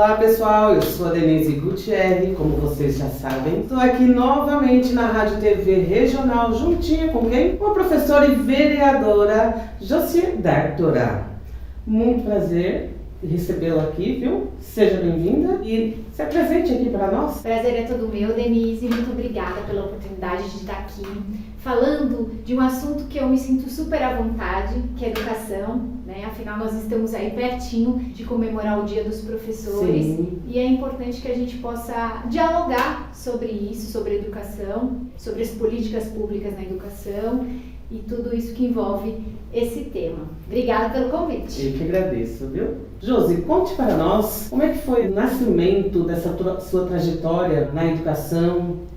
Olá pessoal, eu sou a Denise Gutierrez, como vocês já sabem. Estou aqui novamente na Rádio TV Regional, juntinha com quem? Com a professora e vereadora Joci D'Artora. Muito prazer recebê-la aqui, viu? Seja bem-vinda e se apresente aqui para nós. Prazer é todo meu, Denise. Muito obrigada pela oportunidade de estar aqui falando de um assunto que eu me sinto super à vontade, que é educação, né? Afinal, nós estamos aí pertinho de comemorar o Dia dos Professores. Sim. E é importante que a gente possa dialogar sobre isso, sobre educação, sobre as políticas públicas na educação e tudo isso que envolve esse tema. Obrigada pelo convite. Eu que agradeço, viu? Josi, conte para nós como é que foi o nascimento dessa sua trajetória na educação.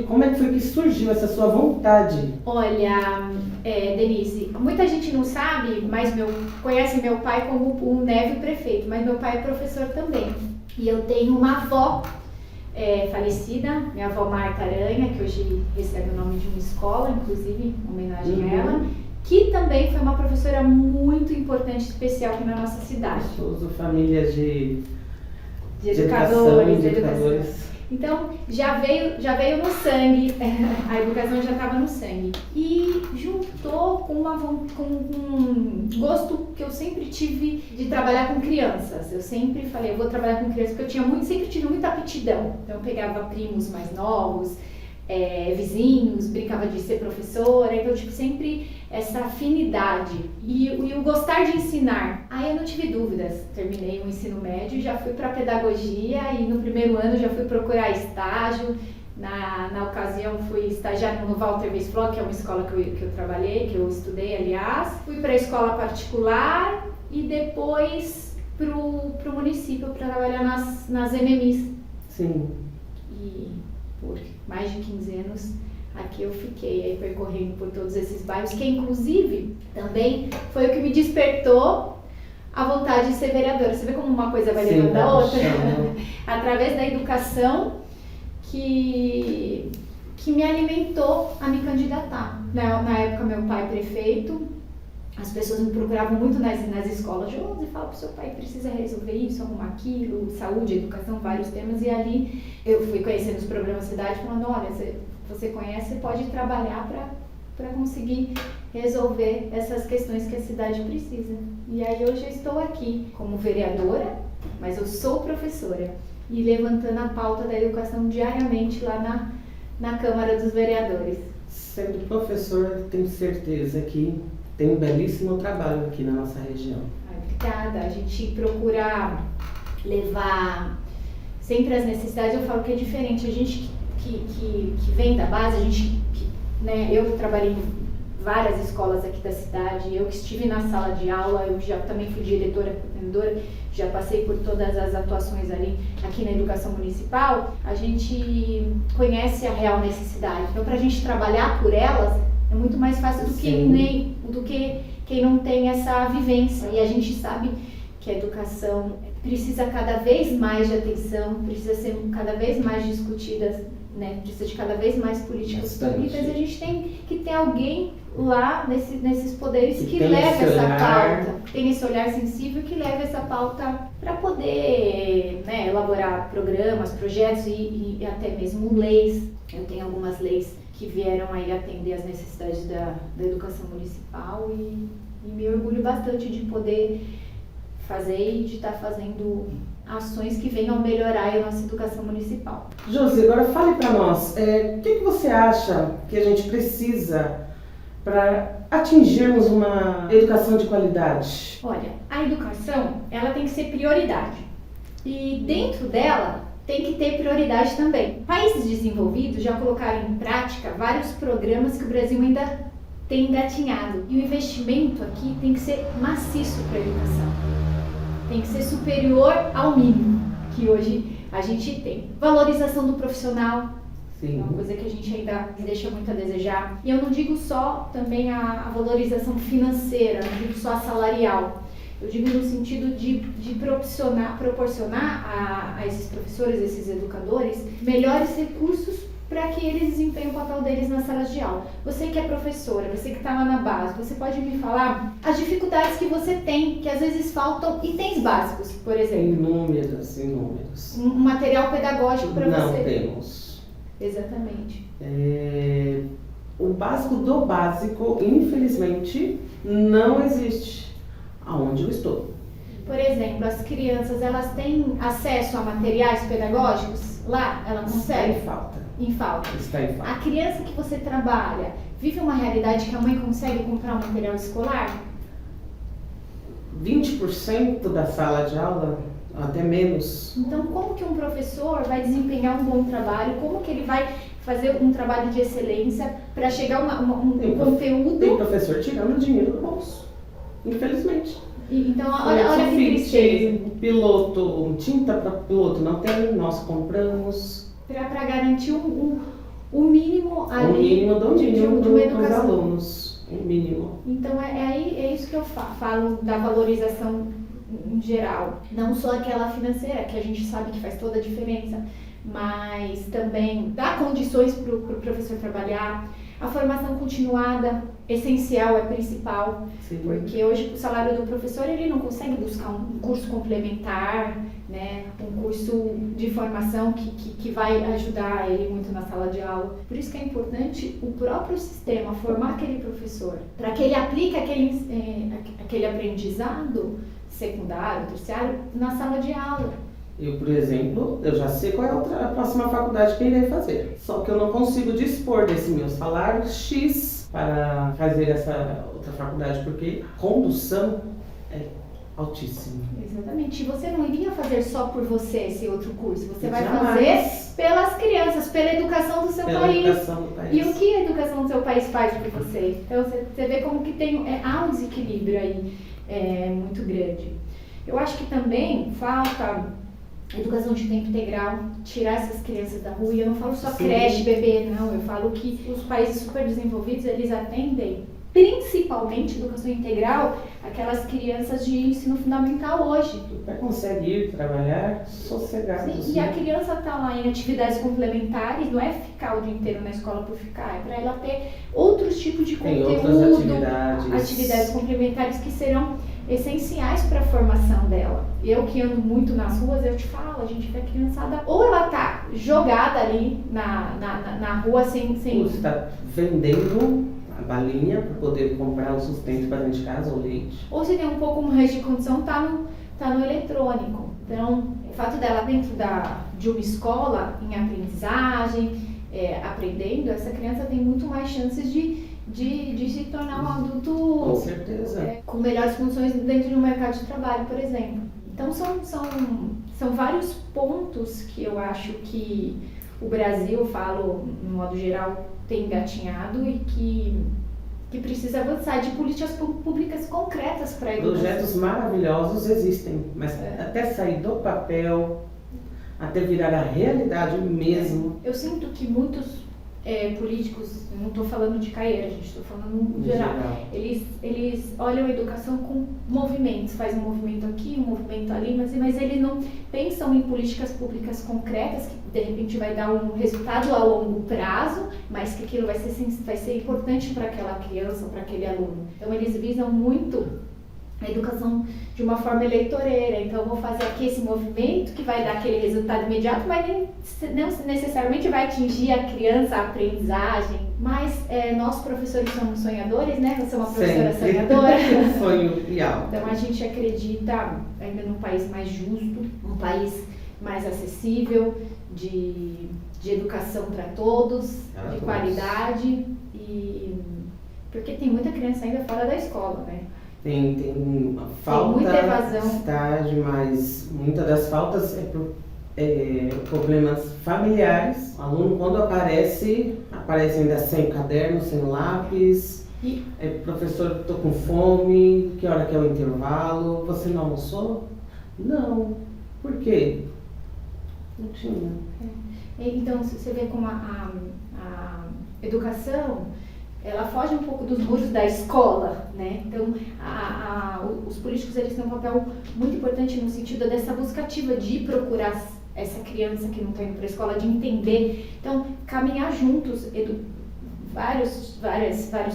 Como é que foi que surgiu essa sua vontade? Olha, Denise, muita gente não sabe, mas conhece meu pai como o Neve Prefeito, mas meu pai é professor também. E eu tenho uma avó falecida, minha avó Marta Aranha, que hoje recebe o nome de uma escola, inclusive, em homenagem a ela, que também foi uma professora muito importante e especial aqui na nossa cidade. Sou família de educadores. Então, já veio no sangue, a educação já estava no sangue. E juntou com um gosto que eu sempre tive de trabalhar com crianças. Eu sempre falei, eu vou trabalhar com crianças, porque eu sempre tive muita aptidão. Então, eu pegava primos mais novos, vizinhos, brincava de ser professora, então eu tive sempre essa afinidade e o gostar de ensinar. Aí eu não tive dúvidas, terminei o ensino médio, já fui para pedagogia e no primeiro ano já fui procurar estágio. Na ocasião fui estagiar no Walter Weisflog, que é uma escola que eu trabalhei, que eu estudei, aliás. Fui para a escola particular e depois pro município para trabalhar nas MMIs. Sim. E por mais de 15 anos aqui eu fiquei aí percorrendo por todos esses bairros, que inclusive também foi o que me despertou a vontade de ser vereadora. Você vê como uma coisa vai levando a outra? Através da educação que me alimentou a me candidatar. Na época meu pai prefeito, as pessoas me procuravam muito nas escolas. Josi, fala pro seu pai, precisa resolver isso, arrumar aquilo, saúde, educação, vários temas. E ali eu fui conhecendo os programas da cidade, falando, olha, você conhece, pode trabalhar para conseguir resolver essas questões que a cidade precisa. E aí hoje eu estou aqui como vereadora, mas eu sou professora e levantando a pauta da educação diariamente lá na Câmara dos Vereadores. Sendo professora, tenho certeza que tem um belíssimo trabalho aqui na nossa região. Obrigada. A gente procura levar sempre as necessidades. Eu falo que é diferente. A gente que vem da base, eu trabalhei em várias escolas aqui da cidade, eu que estive na sala de aula, eu já também fui diretora, coordenadora, já passei por todas as atuações ali aqui na educação municipal, a gente conhece a real necessidade. Então, para a gente trabalhar por elas, é muito mais fácil do que quem não tem essa vivência. E a gente sabe que a educação precisa cada vez mais de atenção, precisa ser cada vez mais discutida, né? Precisa de cada vez mais políticas públicas. E a gente tem que ter alguém lá nesses poderes que leve essa pauta, tem esse olhar sensível que leve essa pauta para poder, né, elaborar programas, projetos e até mesmo leis. Eu tenho algumas leis que vieram aí atender as necessidades da educação municipal e me orgulho bastante de poder fazer e de estar fazendo ações que venham melhorar a nossa educação municipal. Josi, agora fale para nós, o que você acha que a gente precisa para atingirmos uma educação de qualidade? Olha, a educação, ela tem que ser prioridade e dentro dela tem que ter prioridade também. Países desenvolvidos já colocaram em prática vários programas que o Brasil ainda tem engatinhado. E o investimento aqui tem que ser maciço para a educação. Tem que ser superior ao mínimo que hoje a gente tem. Valorização do profissional. Sim. É uma coisa que a gente ainda deixa muito a desejar. E eu não digo só também a valorização financeira, não digo só a salarial. Eu digo no sentido de proporcionar a esses professores, esses educadores, melhores recursos para que eles desempenhem o papel deles nas salas de aula. Você que é professora, você que está lá na base, você pode me falar as dificuldades que você tem, que às vezes faltam itens básicos, por exemplo. Inúmeros. Um material pedagógico para você. Não temos. Exatamente. O básico do básico, infelizmente, não existe aonde eu estou. Por exemplo, as crianças, elas têm acesso a materiais pedagógicos? Lá, ela consegue? Está em falta. Em falta. Está em falta. A criança que você trabalha vive uma realidade que a mãe consegue comprar um material escolar? 20% da sala de aula, até menos. Então, como que um professor vai desempenhar um bom trabalho? Como que ele vai fazer um trabalho de excelência para chegar a um conteúdo? Tem professor tirando dinheiro do bolso, infelizmente. Então, olha que tristeza. Piloto, tinta para piloto não tem, nós compramos. Para garantir o mínimo ali. O mínimo do mínimo de uma dos educação. alunos. O mínimo. Então, é isso que eu falo da valorização em geral. Não só aquela financeira, que a gente sabe que faz toda a diferença, mas também dar condições para o professor trabalhar. A formação continuada, essencial, é principal. Sim. Porque hoje o salário do professor ele não consegue buscar um curso complementar, né? Um curso de formação que vai ajudar ele muito na sala de aula. Por isso que é importante o próprio sistema formar aquele professor, para que ele aplique aquele aprendizado secundário, terciário, na sala de aula. Eu, por exemplo, eu já sei qual é a próxima faculdade que eu irei fazer. Só que eu não consigo dispor desse meu salário X para fazer essa outra faculdade, porque a condução é altíssima. Exatamente. E você não iria fazer só por você esse outro curso. Você vai Jamais. fazer pelas crianças, pela educação do seu país. Educação do país. E o que a educação do seu país faz por você? Então você vê como que há um desequilíbrio aí muito grande. Eu acho que também falta educação de tempo integral, tirar essas crianças da rua. E eu não falo só creche, bebê, não. Eu falo que os países super desenvolvidos, eles atendem principalmente educação integral aquelas crianças de ensino fundamental hoje. Ela consegue ir trabalhar sossegado. Sim, e a criança está lá em atividades complementares, não é ficar o dia inteiro na escola por ficar, é para ela ter outros tipos de Tem conteúdo, outras atividades complementares que serão essenciais para a formação dela. Eu que ando muito nas ruas, eu te falo, a gente vê a criançada, ou ela tá jogada ali na rua sem... Você está vendendo a balinha para poder comprar o sustento para dentro de casa, o leite. Ou se tem um pouco mais de condição, tá no eletrônico. Então, o fato dela dentro de uma escola, em aprendizagem, aprendendo, essa criança tem muito mais chances de se tornar um adulto com certeza. Com melhores condições dentro de um mercado de trabalho, por exemplo. Então, são vários pontos que eu acho que o Brasil, falo no modo geral, tem engatinhado e que precisa avançar de políticas públicas concretas para a educação. Projetos maravilhosos existem, mas até sair do papel, até virar a realidade mesmo. Eu sinto que muitos políticos, não estou falando de Caieira, gente, estou falando no geral. Eles olham a educação com movimentos, faz um movimento aqui, um movimento ali, mas eles não pensam em políticas públicas concretas que de repente vai dar um resultado a longo prazo, mas que aquilo vai ser importante para aquela criança, para aquele aluno. Então eles visam muito a educação de uma forma eleitoreira. Então, eu vou fazer aqui esse movimento que vai dar aquele resultado imediato, mas não necessariamente vai atingir a criança, a aprendizagem. Mas nós, professores, somos sonhadores, né? Você é uma professora sonhadora. Sonho real. Então, a gente acredita ainda num país mais justo, um país mais acessível, de educação para todos, de qualidade. Porque tem muita criança ainda fora da escola, né? Tem falta muita evasão. De estágio, mas muitas das faltas problemas familiares. O aluno, quando aparece ainda sem caderno, sem lápis. Professor, estou com fome, que hora que é o intervalo? Você não almoçou? Não. Por quê? Não tinha. Então, você vê como a educação, ela foge um pouco dos muros da escola, né? Então, os políticos, eles têm um papel muito importante no sentido dessa busca ativa de procurar essa criança que não está indo para a escola, de entender. Então, caminhar juntos, vários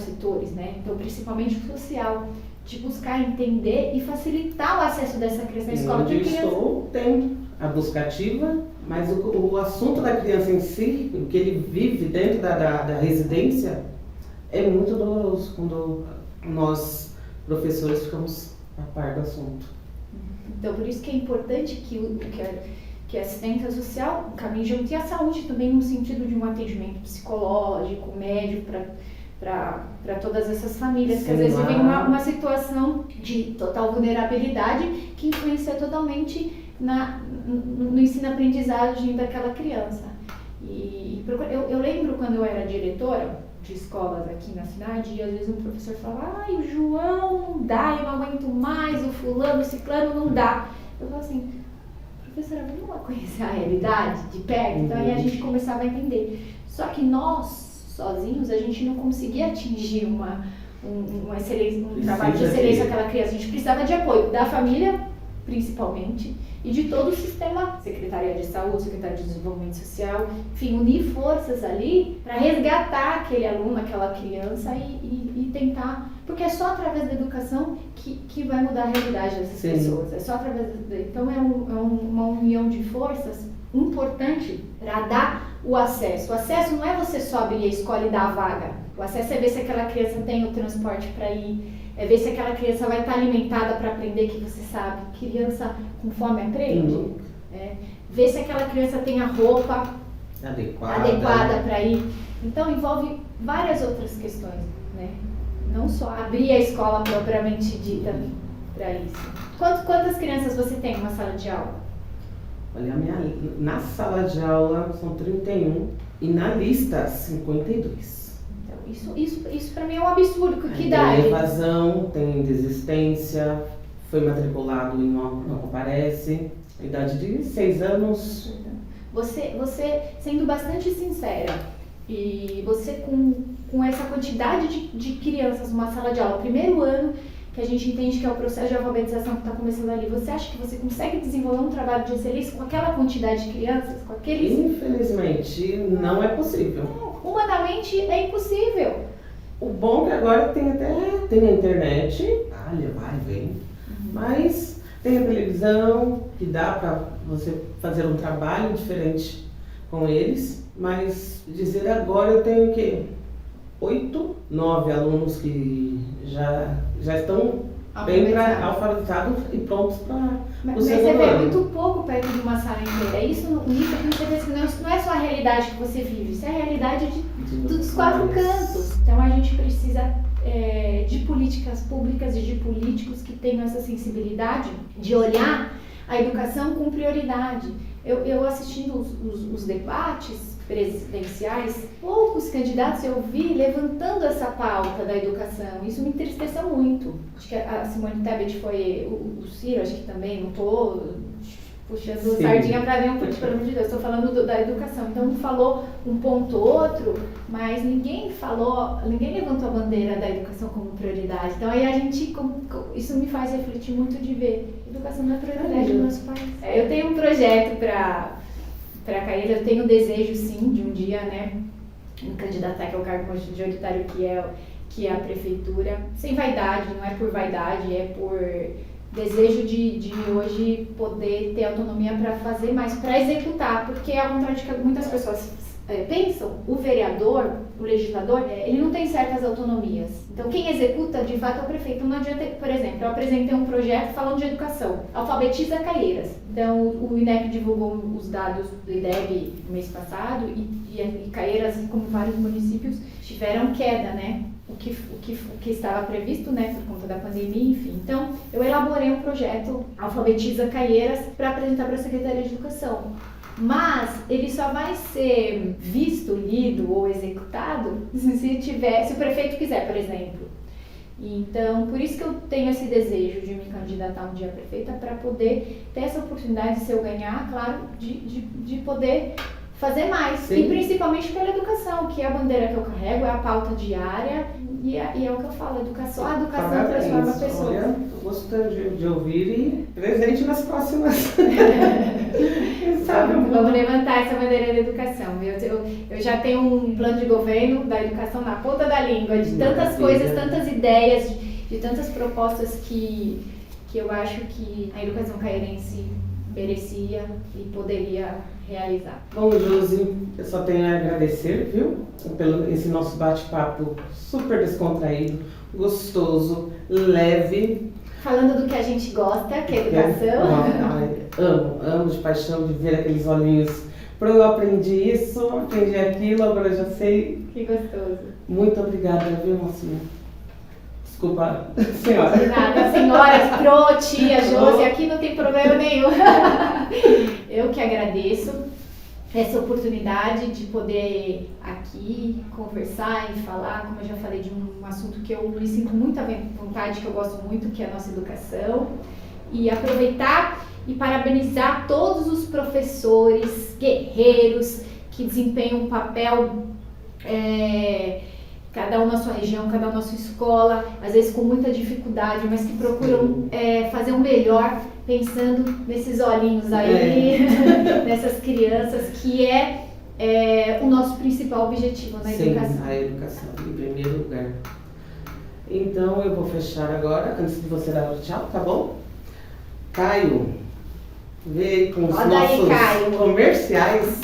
setores, né? Então, principalmente o social, de buscar entender e facilitar o acesso dessa criança à escola. Onde estou, tem a busca ativa, mas o assunto da criança em si, o que ele vive dentro da residência, é muito doloroso quando nós, professores, ficamos a par do assunto. Então, por isso que é importante que a assistência social caminhe junto, e a saúde também, no sentido de um atendimento psicológico, médico, para todas essas famílias, que às vezes vivem uma situação de total vulnerabilidade que influencia totalmente no ensino-aprendizagem daquela criança. Eu lembro quando eu era diretora de escolas aqui na cidade, e às vezes um professor falava: o João não dá, eu não aguento mais, o fulano, o ciclano não dá. Eu falava assim: professora, vamos lá conhecer a realidade de perto? Então aí a gente começava a entender. Só que nós, sozinhos, a gente não conseguia atingir uma excelência, um trabalho de excelência àquela criança. A gente precisava de apoio da família, principalmente, e de todo o sistema, Secretaria de Saúde, Secretaria de Desenvolvimento Social, enfim, unir forças ali para resgatar aquele aluno, aquela criança e tentar, porque é só através da educação que vai mudar a realidade dessas pessoas. É só através então é uma união de forças importante para dar o acesso. O acesso não é você só abrir a escola e dar a vaga. O acesso é ver se aquela criança tem o transporte para ir, é ver se aquela criança vai estar alimentada para aprender, que você sabe, criança com fome aprende. Ver se aquela criança tem a roupa adequada para ir. Então envolve várias outras questões, né? Não só abrir a escola propriamente dita para isso. Quantas crianças você tem numa sala de aula? Olha, na sala de aula são 31 e na lista 52. Então, isso para mim é um absurdo. Que idade? Tem evasão, tem desistência, foi matriculado e não comparece. Idade de 6 anos. Você sendo bastante sincera, e você com essa quantidade de crianças numa sala de aula, primeiro ano, que a gente entende que é o processo de alfabetização que está começando ali, você acha que você consegue desenvolver um trabalho de excelência com aquela quantidade de crianças? Com aqueles... Infelizmente, não é possível. Não, humanamente é impossível. O bom é que agora tem a internet, vai, vem, mas tem a televisão, que dá para você fazer um trabalho diferente com eles, mas dizer agora eu tenho o quê? 8, 9 alunos que já estão bem alfabetizados e prontos para o segundo ano. Mas você vê muito pouco perto de uma sala inteira. Isso que você vê que não é só a realidade que você vive, isso é a realidade dos 4 cantos. Então a gente precisa de políticas públicas e de políticos que tenham essa sensibilidade de olhar a educação com prioridade. Eu assistindo os debates presidenciais, poucos candidatos eu vi levantando essa pauta da educação. Isso me entristeceu muito. Acho que a Simone Tebet foi, o Ciro, acho que também, não estou puxando sardinha para ver um pouco, pelo amor de Deus, estou falando da educação. Então falou um ponto ou outro, mas ninguém levantou a bandeira da educação como prioridade. Então aí a gente, isso me faz refletir muito de ver, educação não é prioridade do nosso país. Eu tenho um projeto para Caíra, eu tenho o desejo sim de um dia, né, me candidatar, que é o cargo majoritário que é a prefeitura, sem vaidade, não é por vaidade, é por desejo de hoje poder ter autonomia para fazer mais, para executar, porque ao contrário de que muitas pessoas pensam, o vereador, o legislador, ele não tem certas autonomias. Então quem executa de fato é o prefeito. Não adianta, por exemplo, eu apresentei um projeto falando de educação, alfabetiza Caieiras. Então o INEP divulgou os dados do IDEB no mês passado e Caieiras, como vários municípios, tiveram queda, né? O que estava previsto, né, por conta da pandemia, enfim. Então, eu elaborei um projeto Alfabetiza Caieiras para apresentar para a Secretaria de Educação. Mas ele só vai ser visto, lido ou executado se o prefeito quiser, por exemplo. Então, por isso que eu tenho esse desejo de me candidatar um dia a prefeita, para poder ter essa oportunidade, se eu ganhar, claro, de poder fazer mais. Sim. E principalmente pela educação, que é a bandeira que eu carrego, é a pauta diária e é o que eu falo, a educação transforma a pessoa. Olha, estou gostando de ouvir e presente nas próximas. Vamos levantar essa bandeira da educação. Eu já tenho um plano de governo da educação na ponta da língua, de tantas coisas, tantas ideias, de tantas propostas que eu acho que a educação cairense merecia e poderia realizar. Bom, Josi, eu só tenho a agradecer, viu, pelo esse nosso bate-papo super descontraído, gostoso, leve. Falando do que a gente gosta, que é educação. Amo de paixão de ver aqueles olhinhos. Eu aprendi isso, aprendi aquilo, agora eu já sei. Que gostoso. Muito obrigada, viu, mocinha? Desculpa, senhora. De nada, senhoras, pro, tia, Josi, aqui não tem problema nenhum. Eu que agradeço essa oportunidade de poder aqui conversar e falar, como eu já falei, de um assunto que eu me sinto muito à vontade, que eu gosto muito, que é a nossa educação. E aproveitar e parabenizar todos os professores, guerreiros, que desempenham um papel, cada um na sua região, cada um na sua escola, às vezes com muita dificuldade, mas que procuram fazer o melhor, pensando nesses olhinhos aí, nessas crianças, que é o nosso principal objetivo na educação. Sim, a educação, em primeiro lugar. Então eu vou fechar agora, antes de você dar o tchau, tá bom? Caio, vê aí com os nossos comerciais.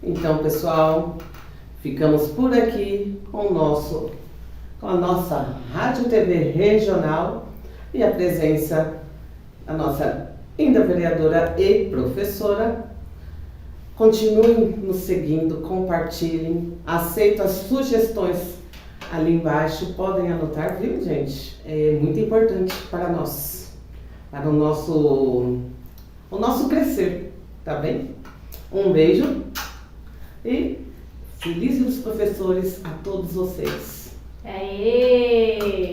Então, pessoal, ficamos por aqui com a nossa Rádio TV Regional e a presença da nossa linda vereadora e professora. Continuem nos seguindo, compartilhem, aceito as sugestões ali embaixo, podem anotar, viu, gente? É muito importante para nós, para o nosso crescer, tá bem? Um beijo. E felizes professores a todos vocês. Aê!